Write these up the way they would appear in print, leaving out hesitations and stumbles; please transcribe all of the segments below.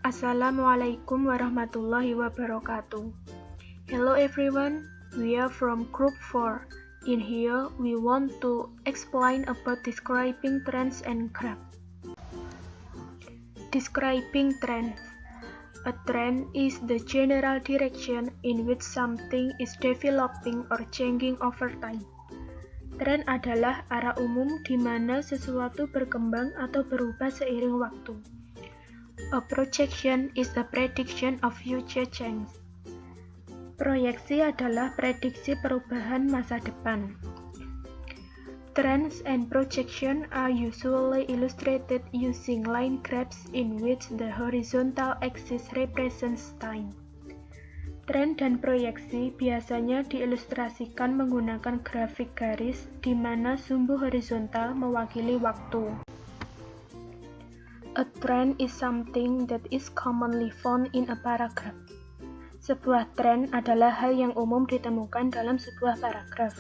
Assalamualaikum warahmatullahi wabarakatuh. Hello everyone, we are from Group 4. In here, we want to explain about describing trends and graphs. Describing trends. A trend is the general direction in which something is developing or changing over time. Tren adalah arah umum di mana sesuatu berkembang atau berubah seiring waktu. A projection is a prediction of future change. Proyeksi adalah prediksi perubahan masa depan. Trends and projection are usually illustrated using line graphs in which the horizontal axis represents time. Tren dan proyeksi biasanya diilustrasikan menggunakan grafik garis di mana sumbu horizontal mewakili waktu. A trend is something that is commonly found in a paragraph. Sebuah tren adalah hal yang umum ditemukan dalam sebuah paragraf.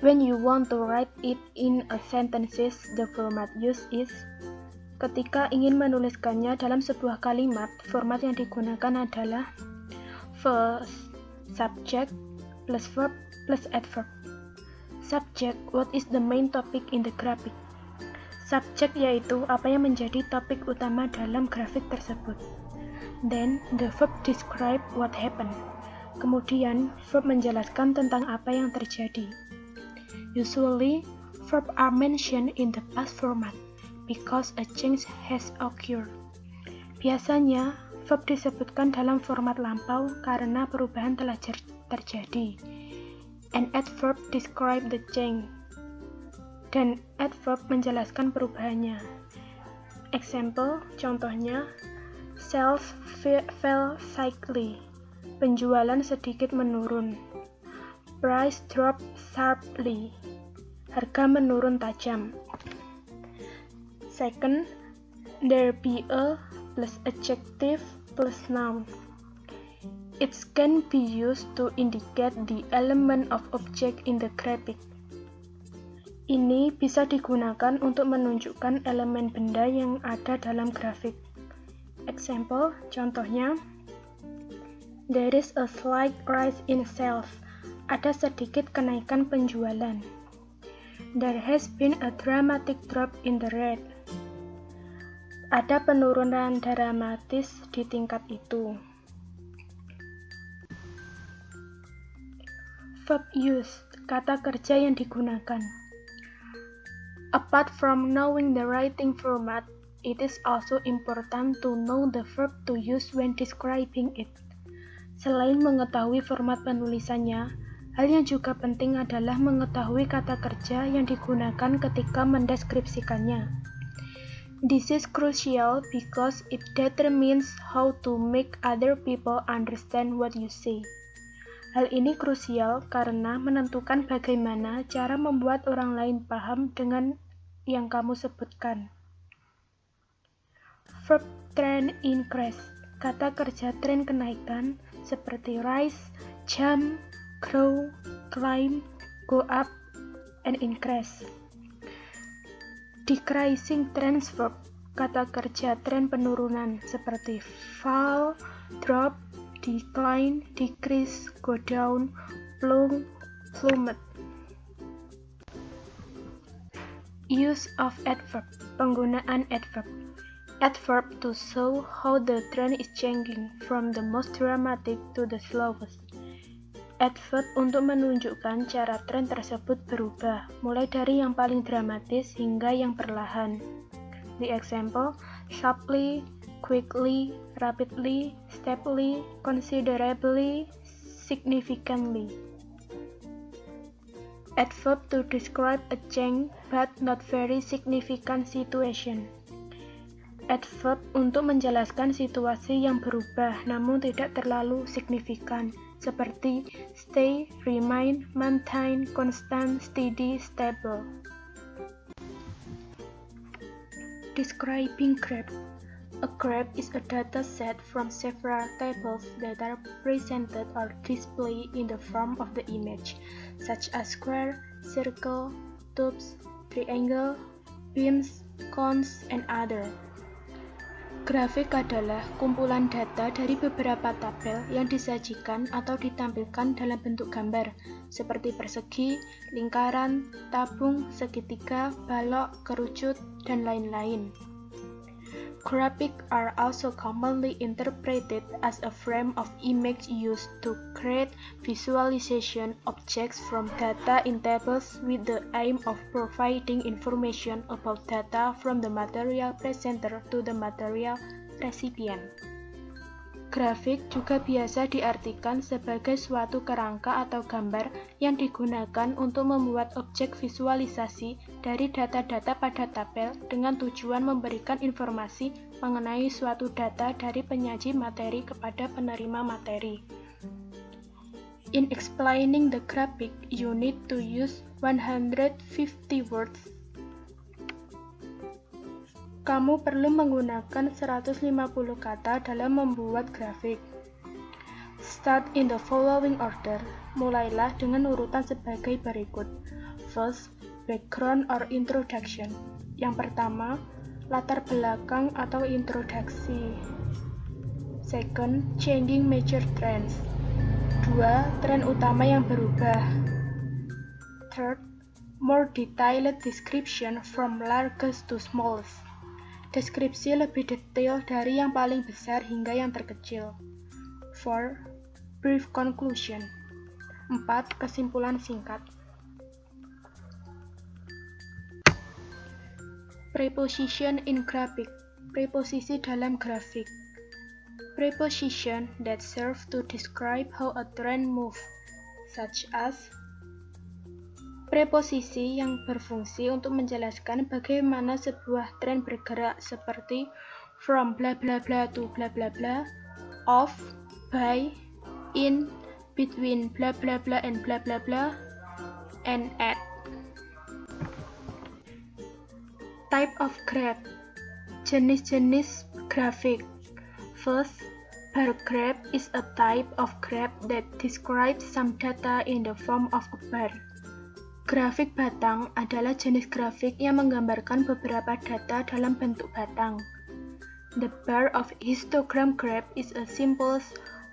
When you want to write it in a sentences, the format used is. Ketika ingin menuliskannya dalam sebuah kalimat, format yang digunakan adalah first subject plus verb plus adverb. Subject, what is the main topic in the graphic? Subjek yaitu apa yang menjadi topik utama dalam grafik tersebut. Then, the verb describe what happened. Kemudian, verb menjelaskan tentang apa yang terjadi. Usually, verb are mentioned in the past format because a change has occurred. Biasanya, verb disebutkan dalam format lampau karena perubahan telah terjadi. An adverb describe the change. Dan adverb menjelaskan perubahannya. Example, contohnya, sales fell slightly. Penjualan sedikit menurun. Price dropped sharply. Harga menurun tajam. Second, there be a plus adjective plus noun. It can be used to indicate the element of object in the graphic. Ini bisa digunakan untuk menunjukkan elemen benda yang ada dalam grafik. Example, contohnya, there is a slight rise in sales. Ada sedikit kenaikan penjualan. There has been a dramatic drop in the rate. Ada penurunan dramatis di tingkat itu. Verb use, kata kerja yang digunakan. Apart from knowing the writing format, it is also important to know the verb to use when describing it. Selain mengetahui format penulisannya, hal yang juga penting adalah mengetahui kata kerja yang digunakan ketika mendeskripsikannya. This is crucial because it determines how to make other people understand what you say. Hal ini krusial karena menentukan bagaimana cara membuat orang lain paham dengan yang kamu sebutkan. Verb trend increase, kata kerja tren kenaikan seperti rise, jump, grow, climb, go up, and increase. Decreasing trends verb, kata kerja tren penurunan seperti fall, drop, decline, decrease, go down, plummet. Use of adverb, penggunaan adverb. Adverb to show how the trend is changing from the most dramatic to the slowest. Adverb untuk menunjukkan cara tren tersebut berubah, mulai dari yang paling dramatis hingga yang perlahan. The example, sharply, quickly, rapidly, steadily, considerably, significantly. Adverb to describe a change but not very significant situation. Adverb untuk menjelaskan situasi yang berubah namun tidak terlalu signifikan, seperti stay, remain, maintain, constant, steady, stable. Describing graph. A graph is a data set from several tables that are presented or displayed in the form of the image, such as square, circle, tubes, triangle, beams, cones, and other. Grafik adalah kumpulan data dari beberapa tabel yang disajikan atau ditampilkan dalam bentuk gambar, seperti persegi, lingkaran, tabung, segitiga, balok, kerucut, dan lain-lain. Graphics are also commonly interpreted as a frame of image used to create visualization objects from data in tables with the aim of providing information about data from the material presenter to the material recipient. Grafik juga biasa diartikan sebagai suatu kerangka atau gambar yang digunakan untuk membuat objek visualisasi dari data-data pada tabel dengan tujuan memberikan informasi mengenai suatu data dari penyaji materi kepada penerima materi. In explaining the graphic, you need to use 150 words. Kamu perlu menggunakan 150 kata dalam membuat grafik. Start in the following order. Mulailah dengan urutan sebagai berikut. First, background or introduction. Yang pertama, latar belakang atau introduksi. Second, changing major trends. 2. Tren utama yang berubah. Third, more detailed description from largest to smallest. Deskripsi lebih detail dari yang paling besar hingga yang terkecil. 4. Brief conclusion. 4. Kesimpulan singkat. Preposition in graphic. Preposisi dalam grafik. Preposition that serve to describe how a trend moves, such as. Preposisi yang berfungsi untuk menjelaskan bagaimana sebuah tren bergerak, seperti from bla bla bla to bla bla bla, of, by, in, between bla bla bla and bla bla bla, and at. Type of graph. Jenis-jenis grafik. First, bar graph is a type of graph that describes some data in the form of a bar. Grafik batang adalah jenis grafik yang menggambarkan beberapa data dalam bentuk batang. The bar of histogram graph is a simple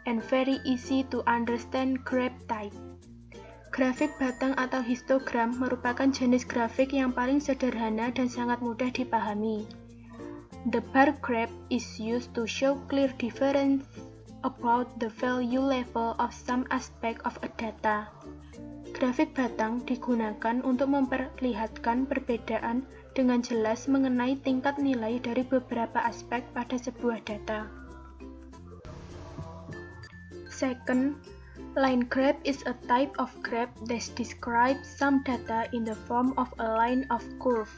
and very easy to understand graph type. Grafik batang atau histogram merupakan jenis grafik yang paling sederhana dan sangat mudah dipahami. The bar graph is used to show clear difference about the value level of some aspect of a data. Grafik batang digunakan untuk memperlihatkan perbedaan dengan jelas mengenai tingkat nilai dari beberapa aspek pada sebuah data. Second, line graph is a type of graph that describes some data in the form of a line of curve.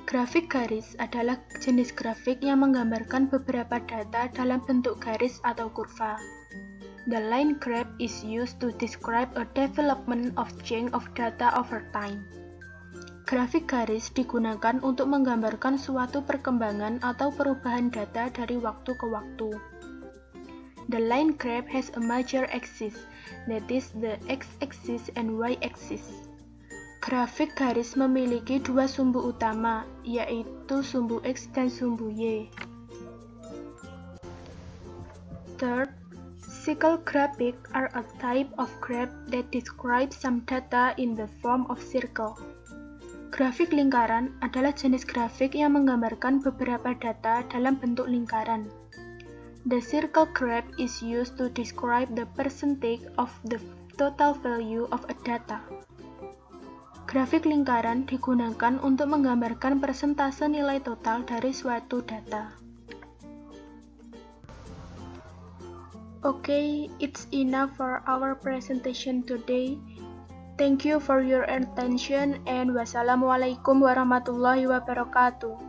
Grafik garis adalah jenis grafik yang menggambarkan beberapa data dalam bentuk garis atau kurva. The line graph is used to describe a development of chain of data over time. Grafik garis digunakan untuk menggambarkan suatu perkembangan atau perubahan data dari waktu ke waktu. The line graph has a major axis, that is the x-axis and y-axis. Grafik garis memiliki dua sumbu utama, yaitu sumbu X dan sumbu Y. Third, cycle graphic are a type of graph that describes some data in the form of circle. Grafik lingkaran adalah jenis grafik yang menggambarkan beberapa data dalam bentuk lingkaran. The circle graph is used to describe the percentage of the total value of a data. Grafik lingkaran digunakan untuk menggambarkan persentase nilai total dari suatu data. Okay, it's enough for our presentation today. Thank you for your attention and wassalamualaikum warahmatullahi wabarakatuh.